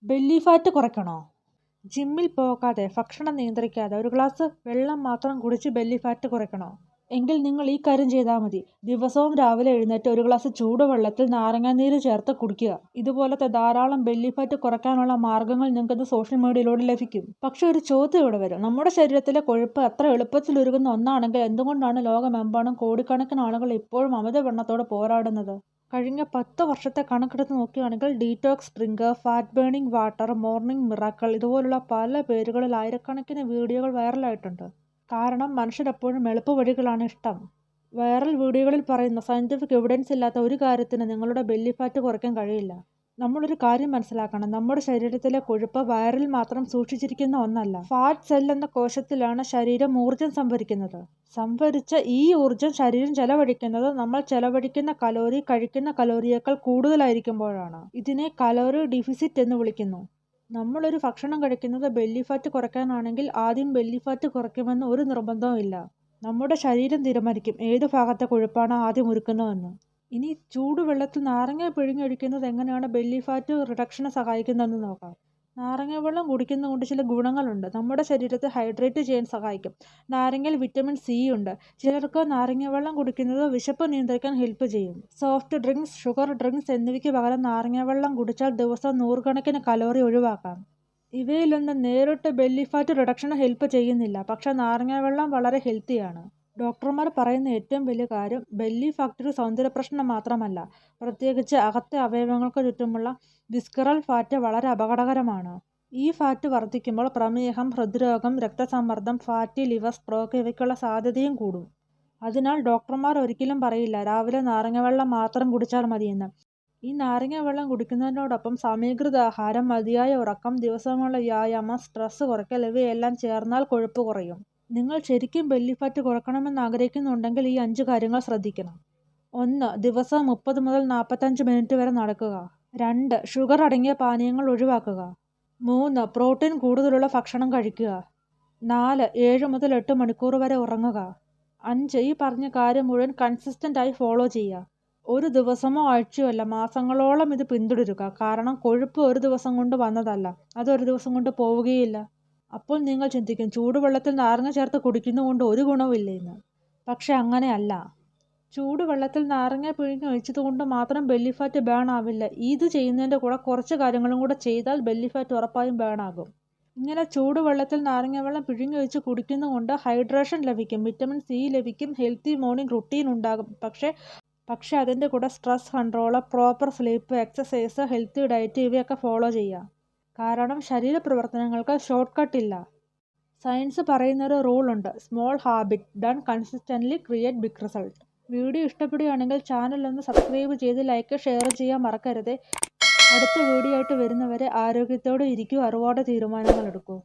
Belly fat കുറയ്ക്കണോ? ജിമ്മിൽ പോകാതെ, ഭക്ഷണം നിയന്ത്രിക്കാതെ ഒരു ഗ്ലാസ് വെള്ളം മാത്രം കുടിച്ച് ബെല്ലി ഫാറ്റ് കുറയ്ക്കണോ? എങ്കിൽ നിങ്ങൾ ഈ കാര്യം ചെയ്താൽ മതി. ദിവസവും രാവിലെ എഴുന്നേറ്റ് ഒരു ഗ്ലാസ് ചൂടുവെള്ളത്തിൽ നാരങ്ങാനീര് ചേർത്ത് കുടിക്കുക. ഇതുപോലത്തെ ധാരാളം ബെല്ലി ഫാറ്റ് കുറയ്ക്കാനുള്ള മാർഗ്ഗങ്ങൾ നിങ്ങൾക്ക് സോഷ്യൽ മീഡിയയിലൂടെ ലഭിക്കും. പക്ഷെ ഒരു ചോദ്യം ഇവിടെ വരും. നമ്മുടെ ശരീരത്തിലെ കൊഴുപ്പ് അത്ര എളുപ്പത്തിൽ ഉരുകുന്ന ഒന്നാണെങ്കിൽ എന്തുകൊണ്ടാണ് ലോകമെമ്പാടും കോടിക്കണക്കിന് ആളുകൾ ഇപ്പോഴും അമിതവണ്ണത്തോട് പോരാടുന്നത്? കഴിഞ്ഞ 10 വർഷത്തെ കണക്കെടുത്ത് നോക്കുകയാണെങ്കിൽ detox drink, fat burning water, morning miracle ഇതുപോലുള്ള പല പേരുകളിൽ ആയിരക്കണക്കിന് വീഡിയോകൾ വൈറലായിട്ടുണ്ട്. കാരണം മനുഷ്യരെപ്പോഴും എളുപ്പവഴികളാണ് ഇഷ്ടം. വൈറൽ വീഡിയോകളിൽ പറയുന്ന സയന്റിഫിക് എവിഡൻസ് ഇല്ലാത്ത ഒരു കാര്യത്തിന് നിങ്ങളുടെ ബെല്ലി ഫാറ്റ് കുറയ്ക്കാൻ കഴിയില്ല. നമ്മളൊരു കാര്യം മനസ്സിലാക്കണം. നമ്മുടെ ശരീരത്തിലെ കൊഴുപ്പ് വയറിൽ മാത്രം സൂക്ഷിച്ചിരിക്കുന്ന ഒന്നല്ല. ഫാറ്റ് സെൽ എന്ന കോശത്തിലാണ് ശരീരം ഊർജ്ജം സംഭരിക്കുന്നത്. സംഭരിച്ച ഈ ഊർജ്ജം ശരീരം ചെലവഴിക്കുന്നത് നമ്മൾ ചെലവഴിക്കുന്ന കലോറി കഴിക്കുന്ന കലോറിയേക്കാൾ കൂടുതലായിരിക്കുമ്പോഴാണ്. ഇതിനെ കലോറി ഡെഫിസിറ്റ് എന്ന് വിളിക്കുന്നു. നമ്മളൊരു ഭക്ഷണം കഴിക്കുന്നത് ബെല്ലി ഫാറ്റ് കുറയ്ക്കാനാണെങ്കിൽ ആദ്യം ബെല്ലി ഫാറ്റ് കുറയ്ക്കുമെന്ന് ഒരു നിർബന്ധവും ഇല്ല. നമ്മുടെ ശരീരം തീരുമാനിക്കും ഏത് ഭാഗത്തെ കൊഴുപ്പാണ് ആദ്യം ഉരുക്കുന്നതെന്ന്. ഇനി ചൂടുവെള്ളത്തിൽ നാരങ്ങ പിഴിഞ്ഞൊഴിക്കുന്നത് എങ്ങനെയാണ് ബെല്ലി ഫാറ്റ് റിഡക്ഷന് സഹായിക്കുന്നതെന്ന് നോക്കാം. നാരങ്ങ വെള്ളം കുടിക്കുന്നതുകൊണ്ട് ചില ഗുണങ്ങളുണ്ട്. നമ്മുടെ ശരീരത്തെ ഹൈഡ്രേറ്റ് ചെയ്യാൻ സഹായിക്കും. നാരങ്ങയിൽ വിറ്റമിൻ സി ഉണ്ട്. ചിലർക്ക് നാരങ്ങ വെള്ളം കുടിക്കുന്നത് വിശപ്പ് നിയന്ത്രിക്കാൻ ഹെൽപ്പ് ചെയ്യും. സോഫ്റ്റ് ഡ്രിങ്ക്സ്, ഷുഗർ ഡ്രിങ്ക്സ് എന്നിവയ്ക്ക് പകരം നാരങ്ങ വെള്ളം കുടിച്ചാൽ ദിവസം 100 കണക്കിന് കലോറി ഒഴിവാക്കാം. ഇവയിലൊന്നും നേരിട്ട് ബെല്ലി ഫാറ്റ് റിഡക്ഷന് ഹെൽപ്പ് ചെയ്യുന്നില്ല. പക്ഷേ നാരങ്ങ വെള്ളം വളരെ ഹെൽത്തിയാണ്. ഡോക്ടർമാർ പറയുന്ന ഏറ്റവും വലിയ കാര്യം ബെല്ലി ഫാറ്റ് ഒരു സൗന്ദര്യ പ്രശ്നം മാത്രമല്ല. പ്രത്യേകിച്ച് അകത്തെ അവയവങ്ങൾക്ക് ചുറ്റുമുള്ള വിസ്കറൽ ഫാറ്റ് വളരെ അപകടകരമാണ്. ഈ ഫാറ്റ് വർദ്ധിക്കുമ്പോൾ പ്രമേഹം, ഹൃദ്രോഗം, രക്തസമ്മർദ്ദം, ഫാറ്റി ലിവർ, സ്ട്രോക്ക് ഇവയ്ക്കുള്ള സാധ്യതയും കൂടും. അതിനാൽ ഡോക്ടർമാർ ഒരിക്കലും പറയില്ല രാവിലെ നാരങ്ങ വെള്ളം മാത്രം കുടിച്ചാൽ മതിയെന്ന്. ഈ നാരങ്ങ വെള്ളം കുടിക്കുന്നതിനോടൊപ്പം സമീകൃത ആഹാരം, മതിയായ ഉറക്കം, ദിവസമുള്ള വ്യായാമം, സ്ട്രെസ് കുറയ്ക്കൽ ഇവയെല്ലാം ചേർന്നാൽ കൊഴുപ്പ് കുറയും. നിങ്ങൾ ശരിക്കും ബെല്ലി ഫാറ്റ് കുറയ്ക്കണമെന്ന് ആഗ്രഹിക്കുന്നുണ്ടെങ്കിൽ ഈ 5 കാര്യങ്ങൾ ശ്രദ്ധിക്കണം. 1. ദിവസവും 30 മുതൽ 45 മിനിറ്റ് വരെ നടക്കുക. 2. ഷുഗർ അടങ്ങിയ പാനീയങ്ങൾ ഒഴിവാക്കുക. 3. പ്രോട്ടീൻ കൂടുതലുള്ള ഭക്ഷണം കഴിക്കുക. 4. 7 മുതൽ 8 മണിക്കൂർ വരെ ഉറങ്ങുക. 5. ഈ പറഞ്ഞ കാര്യം മുഴുവൻ കൺസിസ്റ്റന്റ് ആയി ഫോളോ ചെയ്യുക. ഒരു ദിവസമോ ആഴ്ചയോ അല്ല, മാസങ്ങളോളം ഇത് പിന്തുടരുക. കാരണം കൊഴുപ്പ് ഒരു ദിവസം കൊണ്ട് വന്നതല്ല, അതൊരു ദിവസം കൊണ്ട് പോവുകയില്ല. അപ്പോൾ നിങ്ങൾ ചിന്തിക്കും ചൂടുവെള്ളത്തിൽ നാരങ്ങ ചേർത്ത് കുടിക്കുന്നതുകൊണ്ട് ഒരു ഗുണവുമില്ലെന്ന്. പക്ഷെ അങ്ങനെയല്ല. ചൂടുവെള്ളത്തിൽ നാരങ്ങ പിഴിഞ്ഞൊഴിച്ചതുകൊണ്ട് മാത്രം ബെല്ലി ഫാറ്റ് ബേൺ ആവില്ല. ഇത് ചെയ്യുന്നതിൻ്റെ കൂടെ കുറച്ച് കാര്യങ്ങളും കൂടെ ചെയ്താൽ ബെല്ലി ഫാറ്റ് ഉറപ്പായും ബേൺ ആകും. ഇങ്ങനെ ചൂടുവെള്ളത്തിൽ നാരങ്ങ വെള്ളം പിഴിഞ്ഞൊഴിച്ച് കുടിക്കുന്നതുകൊണ്ട് ഹൈഡ്രേഷൻ ലഭിക്കും, വിറ്റമിൻ സി ലഭിക്കും, ഹെൽത്തി മോർണിംഗ് റുട്ടീൻ ഉണ്ടാകും. പക്ഷേ അതിൻ്റെ കൂടെ stress control, proper sleep, exercise, healthy diet ഇവയൊക്കെ ഫോളോ ചെയ്യുക. കാരണം ശരീരപ്രവർത്തനങ്ങൾക്ക് ഷോർട്ട് കട്ട് ഇല്ല. സയൻസ് പറയുന്നൊരു റൂളുണ്ട്. Small habit done consistently create big result. Video ഇഷ്ടപ്പെടുകയാണെങ്കിൽ ചാനൽ ഒന്ന് സബ്സ്ക്രൈബ് ചെയ്ത് ലൈക്ക്, ഷെയർ ചെയ്യാൻ മറക്കരുത്. അടുത്ത വീഡിയോ ആയിട്ട് വരുന്നവരെ ആരോഗ്യത്തോടെ ഇരിക്കൂ, അറിവോടെ തീരുമാനങ്ങൾ എടുക്കൂ.